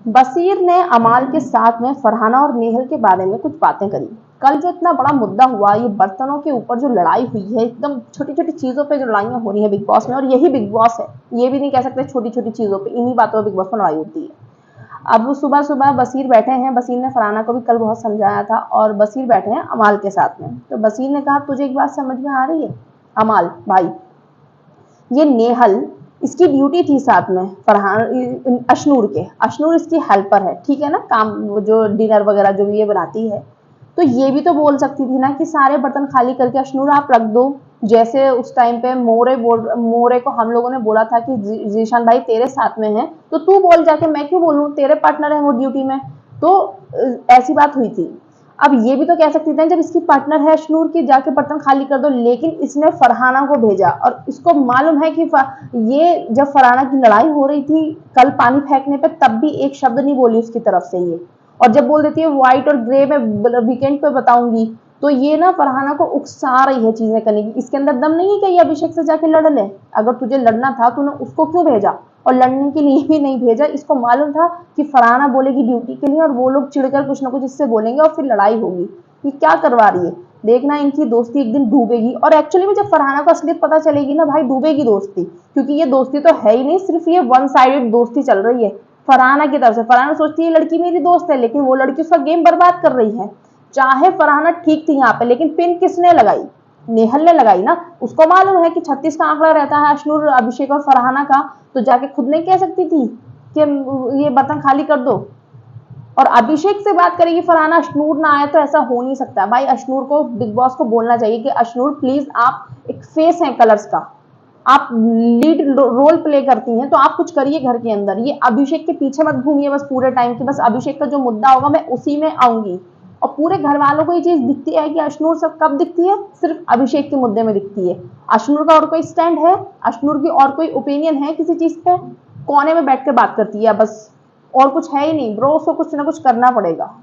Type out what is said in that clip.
बशीर ने अमाल के साथ में फरहाना और नेहल के बारे में कुछ बातें करी। कल जो इतना बड़ा मुद्दा हुआ, ये बर्तनों के ऊपर जो लड़ाई हुई है, एकदम छोटी छोटी चीजों पे जो लड़ाइयां हो रही है बिग बॉस में, और यही बिग बॉस है, ये भी नहीं कह सकते छोटी छोटी चीजों पे, इन्हीं बातों पर बिग बॉस में लड़ाई होती है। अब वो सुबह सुबह बशीर बैठे हैं, बशीर ने फरहाना को भी कल बहुत समझाया था, और बशीर बैठे हैं अमाल के साथ में। तो बशीर ने कहा, तुझे एक बात समझ में आ रही है अमाल भाई, ये नेहल, इसकी ड्यूटी थी साथ में फरहान अशनूर इसकी हेल्पर है, ठीक है ना, काम जो डिनर वगैरह जो भी ये बनाती है। तो ये भी तो बोल सकती थी ना कि सारे बर्तन खाली करके अशनूर आप रख दो, जैसे उस टाइम पे मोरे को हम लोगों ने बोला था कि जीशान भाई तेरे साथ में है, तो तू बोल जाके, मैं क्यों बोलूं, तेरे पार्टनर है वो ड्यूटी में। तो ऐसी बात हुई थी। अब ये भी तो कह सकती थी जब इसकी पार्टनर है अशनूर की, जाके बर्तन खाली कर दो, लेकिन इसने फरहाना को भेजा, और इसको मालूम है कि ये जब फरहाना की लड़ाई हो रही थी कल पानी फेंकने पे, तब भी एक शब्द नहीं बोली उसकी तरफ से ये, और जब बोल देती है व्हाइट और ग्रे में वीकेंड पे बताऊंगी, तो ये ना फरहाना को उकसा रही है चीजें करने की। इसके अंदर दम नहीं है कि ये अभिषेक से जाके लड़ ले, अगर तुझे लड़ना था तूने उसको क्यों भेजा, और लड़ने के लिए भी नहीं भेजा। इसको मालूम था कि फरहाना बोलेगी ड्यूटी के लिए, और वो लोग चिढ़कर कुछ ना कुछ इससे बोलेंगे और फिर लड़ाई होगी। ये क्या करवा रही है, देखना इनकी दोस्ती एक दिन डूबेगी। और एक्चुअली में जब फरहाना को असलियत पता चलेगी ना भाई, डूबेगी दोस्ती, क्योंकि ये दोस्ती तो है ही नहीं, सिर्फ ये वन साइडेड दोस्ती चल रही है फरहाना की तरफ से। फरहाना सोचती है लड़की मेरी दोस्त है, लेकिन वो लड़की उसका गेम बर्बाद कर रही है। चाहे फरहाना ठीक थी यहाँ पे, लेकिन पिन किसने लगाई, नेहल ने लगाई ना। उसको मालूम है कि 36 का आंकड़ा रहता है अशनूर, अभिषेक और फरहाना का, तो जाके खुद नहीं कह सकती थी कि ये बर्तन खाली कर दो। और अभिषेक से बात करेगी फरहाना, अशनूर ना आए तो ऐसा हो नहीं सकता भाई। अशनूर को, बिग बॉस को बोलना चाहिए कि अशनूर प्लीज, आप एक फेस हैं कलर्स का, आप लीड रोल प्ले करती हैं, तो आप कुछ करिए घर के अंदर। ये अभिषेक के पीछे मत घूमिए बस पूरे टाइम की, बस अभिषेक का जो मुद्दा होगा मैं उसी में आऊंगी। और पूरे घर वालों को ये चीज दिखती है कि अशनूर सब कब दिखती है, सिर्फ अभिषेक के मुद्दे में दिखती है। अशनूर का और कोई स्टैंड है, अशनूर की और कोई ओपिनियन है किसी चीज पे, कोने में बैठ कर बात करती है बस, और कुछ है ही नहीं ब्रो। उसको कुछ ना कुछ करना पड़ेगा।